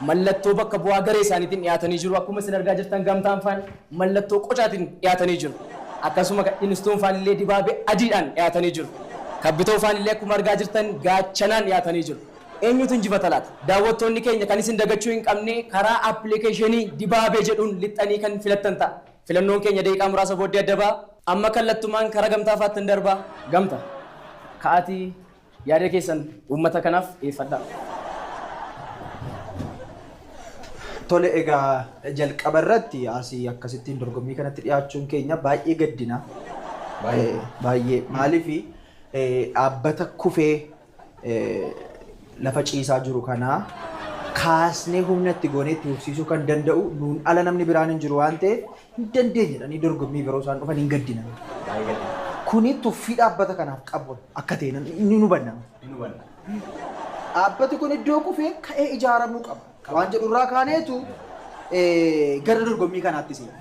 mallattoo bakka bu'aa garee isaaniitiin dhiyaatanii jiru. Akkuma isin argaa jirtan gamtaan faan mallattoo qocaatiin dhiyaatanii jiru. Akkasuma innistoon faan illee dibaabee adiidhaan dhiyaatanii jiru. Kabbitoo faan illee akkuma argaa jirtan gaachanaan dhiyaatanii jiru. Eenyutu injifata laata? Daawwattoonni keenya kan isin dagachuu hin qabne karaa appilikeeshinii dibaabee jedhuun lixxanii kan filattan ta'a. Filannoon keenya daqiiqaa muraasa booddee adda ba'a. Amma kallattumaan karaa gamtaa faatti hin darbaa. Gamta ka'aatii yaada keessan uummata kanaaf dhiyeeffadhaa. Tole egaa jalqaba irratti asii akkasittiin dorgommii kanatti dhiyaachuun keenya baay'ee gaddina. Baay'ee maaliif dhaabbata kufee lafa ciisaa jiru kana kaasnee humna itti goonee itti hubsiisuu kan danda'u nuun ala namni biraan hin jiru waan ta'eef hin dandeenyedhanii dorgommii biroo isaan dhufan hin gaddina. Kuni tuffii dhaabbata kanaaf qabu akka ta'e ni hubanna. Dhaabbati kun iddoo kufee ka'ee ijaaramuu qaba. Waan jedhu irraa kaaneetu gara dorgommii kanaatti seena.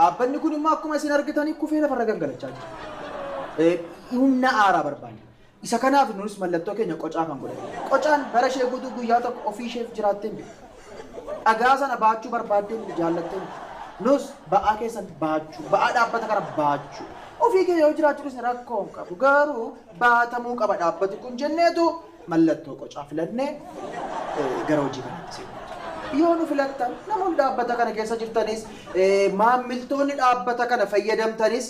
Dhaabbanni kun immoo akkuma isin argitanii kufee lafarra gangalachaa jira. Humna aaraa barbaada. Isa kanaaf nunis mallattoo keenya qocaa kan godhate. Qocaan bara ishee guutuu guyyaa tokko ofii isheef jiraattee hin dhagaa sana baachuu barbaaddee jaallattee nus ba'aa keessan baachuu ba'aa dhaabbata kana baachuu ofii keenya yoo jiraachuudhis rakkoo hin qabu garuu baatamuu qaba dhaabbati kun jenneetu mallattoo qocaa filannee gara hojii kanaatti seenu. Yoo nu filattan namoonni dhaabbata kana keessa jirtanis maamiltoonni dhaabbata kana fayyadamtanis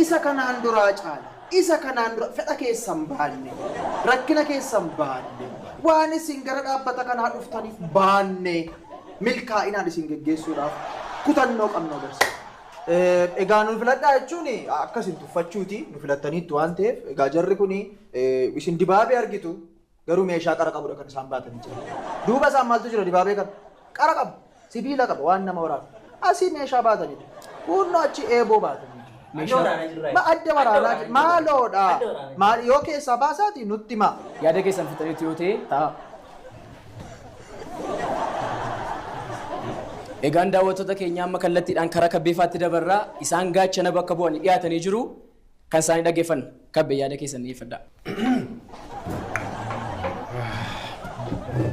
isa kanaan duraa caala. Isa kanaan dura fedha keessan baanne rakkina keessan baanne waan isin gara dhaabbata kanaa dhuftaniif baanne milkaa'inaan isin geggeessuudhaaf kutannoo qabnu agarsiisa. Egaa nu filadhaa jechuun akkasin tuffachuuti nu filattaniitti waan ta'eef egaa jarri kun isin dibaabee argitu garuu meeshaa qara qabudha kan isaan baatanii jiran. Duuba isaan maaltu jira dibaabee kana qara qabu sibiila qaba waan nama waraabu asii meeshaa baatanidha. Kunno achi eeboo baatanii. Ma adda waraanaa maaloodha maal yoo keessaa baasaati nutti ma yaada keessan fixaniitu yoo ta'e ta'a. Egaan daawwattoota keenya amma kallattiidhaan karaa kabbeefaatti dabarraa isaan gaachana bakka bu'anii dhiyaatanii jiru kan isaanii dhaggeeffan kabbee yaada keessan dhiyeeffadhaa.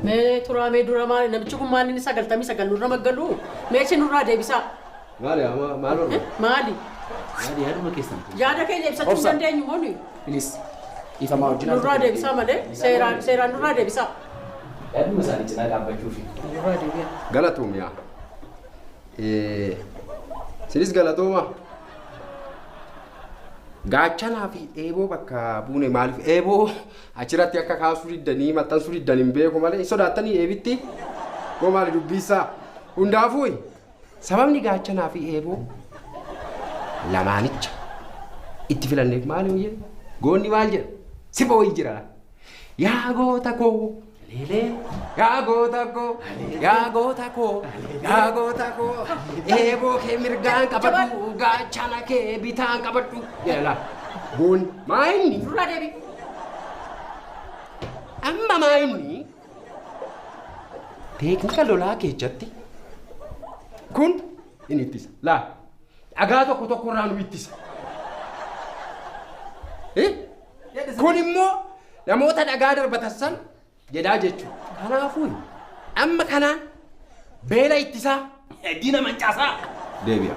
Mee turaa mee dura maali namichi kun maali inni 99 nurra maggaluu meechi nurraa deebisaa. Maali? Maali? Yaaduma keessan. Yaada keenya ibsachuu dandeenyu mooni. Please ifamaa wajjin nurraa deebisaa malee seeraan nurraa deebisaa. Yaaduma isaanii cinaa dhaabbachuufi. Nurraa deebi'a. Galatoomyaa. Sinis galatooma. Gaachanaa fi eeboo bakka buune maaliif eeboo achirratti akka kaasuu diddanii maxxansuu diddan hin beeku malee sodaattanii eebitti koo maali dubbisaa hundaafuu sababni gaachanaa fi eeboo lamaanicha itti filanneef maali hojii goonni maal jedha siba wayii jira yaa goota koo leelee yaa goota koo yaa goota koo yaa goota koo eeboo kee mirgaan qabadhu gaachana kee bitaan qabadhu jedha goonni maayinni Nurraa deebi. amma maayinni teeknika lolaa keessatti kun in ittisa laa dhagaa tokko irraa nu ittisa. Kun immoo namoota dhagaa darbatassan jedhaa jechuudha. Kanaafuu amma kanaan beela ittisaa Diina mancaasaa. deebi'a.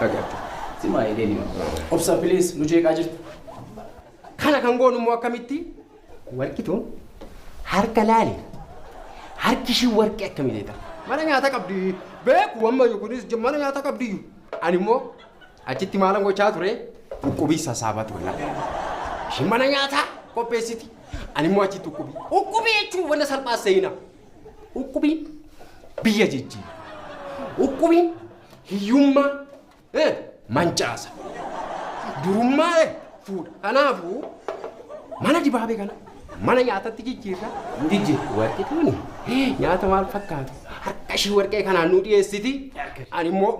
Dhagaatti. Simaa deebi'a. Obsa please nu jeeqaa jirtu. Kana kan goonu immoo akkamitti warqituun harka laali. Harki ishii warqee akkamii ta'e mana nyaata qabdi beeku amma kunis mana nyaata qabdi ani immoo achitti maalan gochaa ture uqubii sassaabaa ture ishii mana nyaataa qopheessiti ani immoo achitti uqubii jechuun wanna salphaa seenaa uqubiin biyya jijjiira uqubiin hiyyummaa mancaasa durummaa fuudha kanaafuu mana dibaabee kana mana nyaatatti jijjiirra warqituuni nyaata maal fakkaatu harka ishii warqee kanaan nu dhiyeessiti ani immoo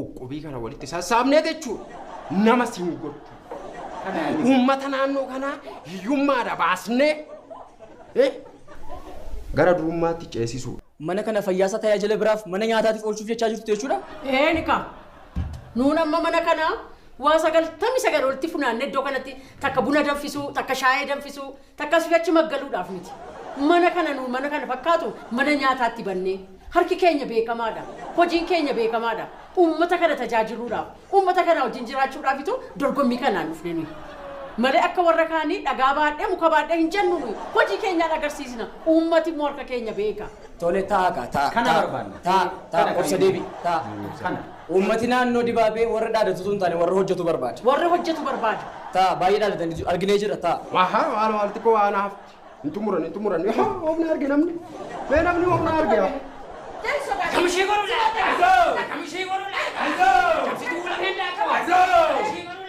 uqubii kana walitti sassaabnee jechuudha nama siin godhu uummata naannoo kanaa hiyyummaadha baasnee gara durummaatti ceesisuudha. Mana kana fayyaasa tajaajila biraaf mana nyaataatiif oolchuuf jechaa jirtu jechuudha. Nika nuun amma mana kana waa 99 walitti funaanne iddoo kanatti takka buna danfisuu takka shaayee danfisuu takka sifachi maggaluudhaaf miti. Mana kana fakkaatu mana nyaataatti bannee. Harki keenya beekamaadha. Hojiin keenya beekamaadha. Uummata kana tajaajiluudhaaf, uummata kana wajjin jiraachuudhaaf itu dorgommii kanaan dhufne nuyi. Malee akka warra kaanii dhagaa baadhee muka baadhee hin jennu nuyi. Hojii keenyaan agarsiisna. Uummati immoo harka keenya beeka. Tole ta'a. Kana barbaanna. Ta'a obsa deebi. Ta'a. Kana. Uummati naannoo dibaabee warra dhaadatu hin taane warra hojjetu barbaada. Warra hojjetu barbaada. Ta'a baay'ee dhaadatanii arginee jira ta'a. Waan waalti koo waan haaf. Hin xumuran. Ofna arge namni. Mee namni ofna arge. Kamishee godhu laata? Kamishee godhu laata? Kamishee godhu laata? Kamishee godhu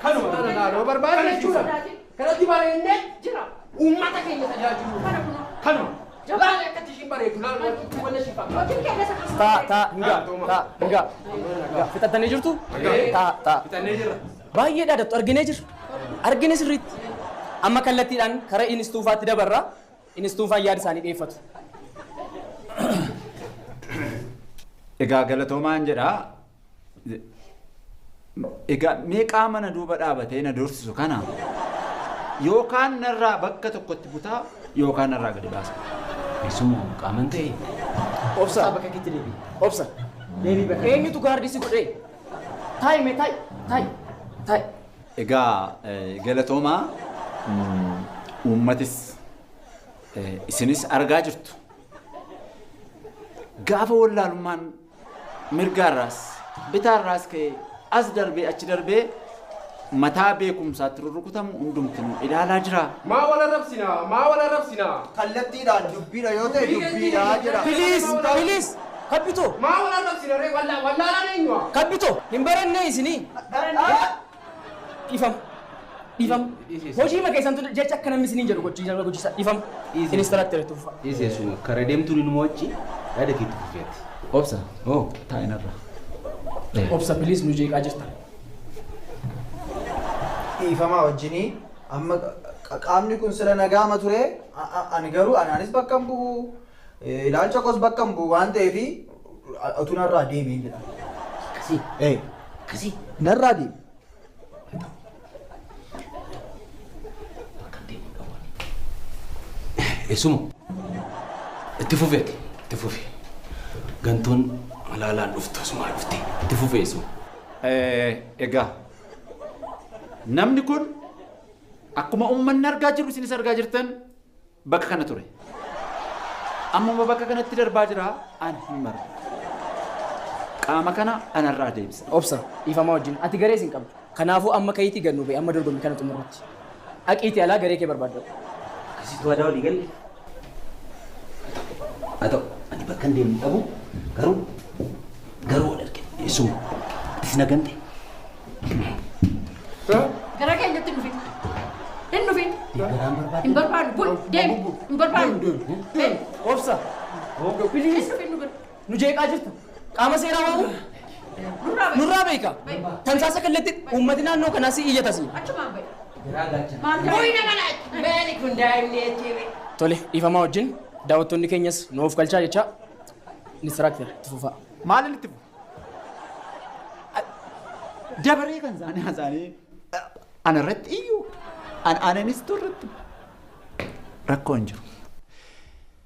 Kanuma barbaada jechuudha. Kanatti bareennee jira. Uummata keenya tajaajilu. Kanuma. Jabaan akkatti ishiin bareedu laal walla shifa. Ta'a. Fixattanii jirtu? Ta'a. Fixannee jirra. Baay'ee dhaadattu arginee jirra. Argine sirriitti. Amma kallattiidhaan karaa inistuufaatti dabarra. Inistuufaan yaada isaanii dhiyeeffatu. Egaa galatoomaan jedhaa. Egaa meeqaa mana duuba dhaabatee na dursisu kana yookaan narraa bakka tokkotti butaa yookaan narraa gadi baasa. Eessumoo qaaman ta'e. Obsa. bakka kitti deebi. Obsa. Deebi bakka. Eenyutu gaardisi godhee? Taa'i. Egaa galatoomaa uummatis isinis argaa jirtu. Gaafa wallaalummaan mirgaarraas bitaarraas ka'ee as darbee achi darbee mataa beekumsaatti rurrukutamu hundumtuu ilaalaa jira. Maa wala rabsinaa. Kallattiidhaan dubbiidha yoo ta'e dubbiidha jira. Biliis. Kabbitoo. Maa wala rabsinaa ree wallaalaan eenyuwa? Kabbitoo. Hin barannee isinii. Dhiifama. Hojii ma keessan jecha akka namni isiniin jedhu gochiisa. Dhiifama. Ministeeratti irratti uffata. Eessumoo kara deemtuun inni mo'achi yaada keetti kufeeti. Obsa. Taa'inarra. Obsa biliis nu jeeqaa jirta. Dhiifamaa wajjinii amma qaamni kun sira nagaama ture ani garuu anaanis bakka hin bu'u ilaalcha koos bakka hin bu'u waan ta'eef utuu narraa deemee jedha. Kasii. Narraa deemi. Eessumoo itti fufeeti. Itti fufe. Gantuun alaalaan dhuftu asumaa dhufte. Itti fufe eessumoo. Egaa namni kun akkuma uummanni argaa jiru isinis argaa jirtan bakka kana ture. Amma bakka kanatti darbaa jira ani hin maru. Qaama kana anarraa deebisa. Obsa. Dhiifamaa wajjin. Ati garee isin qabdu. Kanaafuu amma kayiitii gannu ba'e amma dorgommii kana xumurratti. Aqiitii alaa garee kee barbaadda. Akkasitti waadaa walii galle. Haa ta'u ani bakka hin deemne dhabu garuu wal argine. Eessumoo itti nagante. Gara keenyatti hin dhufin. Hin dhufin. Garaan barbaade. Hin barbaadu. Bul deemi. Hin barbaadu. Obsa. Biliis. Hin dhufin. Nu jeeqaa jirta. Qaama seeraa waamu. Nurraa beeka. Tamsaasa kallattii uummati naannoo kanaa si iyyatasi. Achumaan bahe. Garaa gaachan. Maal nama laata? Beeni kun daa'imni jechuudha. Tole dhiifamaa wajjin daawwattoonni keenyas nuuf galchaa jecha ministeeraatti itti fufaa. Maaliin itti fufu? Dabaree kan isaanii anarratti iyyuu ananis turratti rakkoo hin jiru.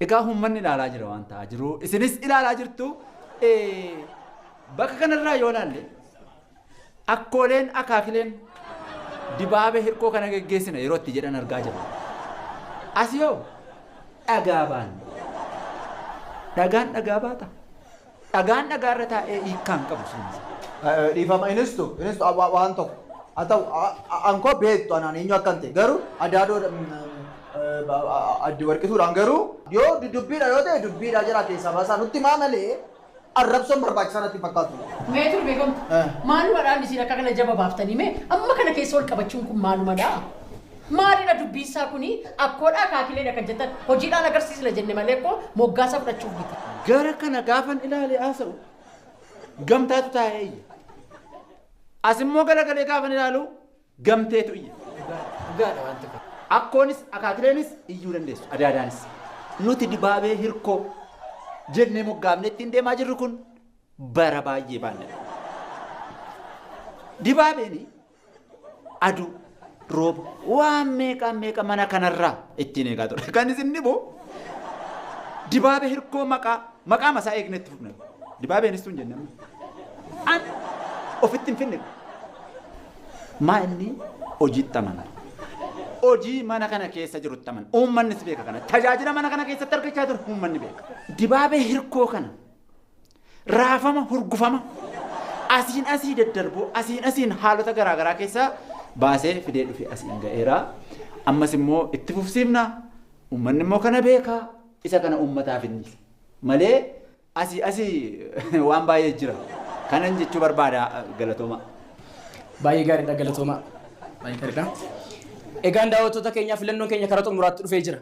Egaa uummanni ilaalaa jira waan ta'aa jiru. Isinis ilaalaa jirtu bakka kanarraa yoo ilaalle akkooleen akaakileen dibaabee hirkoo kana geggeessina yeroo itti jedhan argaa jirra. As yoo dhagaa baanne dhagaan dhagaa baata. Dhagaan dhagaarra taa'ee hiikkaan qabu sunis. Dhiifama inistu waan tokko haa ta'u ankoo beektu anaan eenyu akkan ta'e garuu adaadoo addi warqituudhaan garuu yoo dubbiidha yoo ta'e dubbiidha jira keessaa baasaa nutti maa malee arrabsoon barbaachisaa natti fakkaatu. Meetur beekamtu. Maalumadhaan isin akka kana jaba baaftanii mee amma kana keessa ol qabachuun kun maalumadhaa? Maalidha dubbiinsaa kuni akkoodhaa kaakileedha kan jettan hojiidhaan agarsiisna jenne malee koo moggaasa fudhachuuf miti. Gara kana gaafan ilaalee haasa'u gamtaatu taa'ee iyya. As immoo garagalee gaafan ilaalu gamteetu iyya. Dhugaadha waan ta'eef. Akkoonis akaakileenis iyyuu dandeessu adaadaanis. Nuti dibaabee hirkoo jennee moggaafne ittiin deemaa jirru kun bara baay'ee baannedha. Dibaabeeni aduu rooba waan meeqa mana kanarraa ittiin eegaa ture. Kan isin dhibu dibaabee hirkoo maqaa masaa eegnetti fufne. Dibaabeenis tun jennaan. An ofitti hin finne. Maa inni hojiitti amana. Hojii mana kana keessa jirutti amana. Uummannis beeka kana. Tajaajila mana kana keessatti argachaa ture uummanni beeka. Dibaabee hirkoo kana raafama hurgufama asii daddarbuu asiin haalota garaagaraa keessaa baasee fidee dhufe asiin ga'eera. Ammas immoo itti fufsiifna. Uummanni immoo kana beeka. Isa kana uummataaf inni malee asii waan baay'ee jira. Kanan jechuu barbaada galatooma. Baay'ee gaariidha galatooma. Baay'ee gaariidha. Egaan daawwattoota keenyaa filannoon keenya karaa xumuraatti dhufee jira.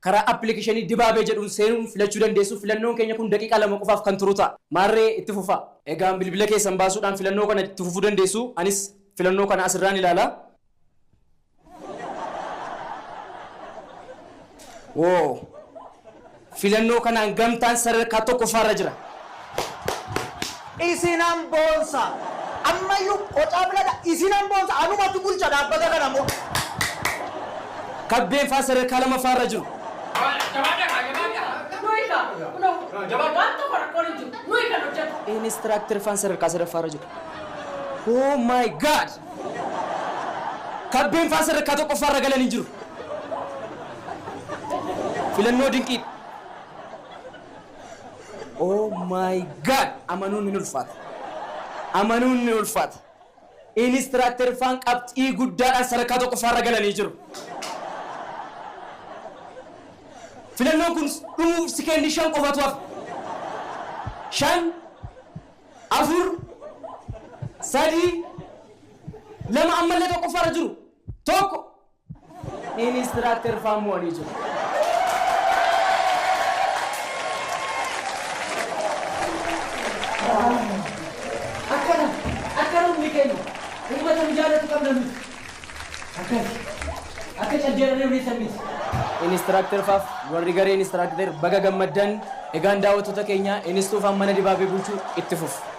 Karaa appilikeeshinii dibaabee jedhuun seenuun filachuu dandeessu. Filannoon keenya kun daqiiqaa 2 qofaaf kan turu ta'a. Maarree itti fufa. Egaan bilbila keessan baasuudhaan filannoo kana itti fufuu dandeessu. Anis filannoo kana asirraan ilaala. Woo! Filannoo kanaan gamtaan sadarkaa tokkoffaarra jira. Isinan boonsa. Ammayyuu qocaa biladha. Isinan boonsa. Anumatti bulcha dhaabbata kana immoo. Kabbeen faa sadarkaa 2ffaarra jiru. Instructor faan sadarkaa 3ffaarra jiru. Oh my God! Kabbeen faa sadarkaa 1ffaarra galanii jiru. Filannoo dinqiidha. Oh my God! Amanuun ni ulfaata. Amanuun ni ulfaata. Instructor faan qabxii guddaadhaan sadarkaa 1ffaarra galanii jiru. Filannoon kun dhumuuf sikeendii 5 qofatu hafa. 5, 4, 3, 2 ammallee tokkoffaarra jiru. Tokko. Instructor faan mo'anii jiru. Akkana humni keenya uummata mijaalatu qabna nuti. Akka caljeeranii horiisan miti. Instructor faaf warri garee instructor baga gammaddan. Egaan daawwattoota keenya innistuufaan mana dibaabee bulchuu itti fufu.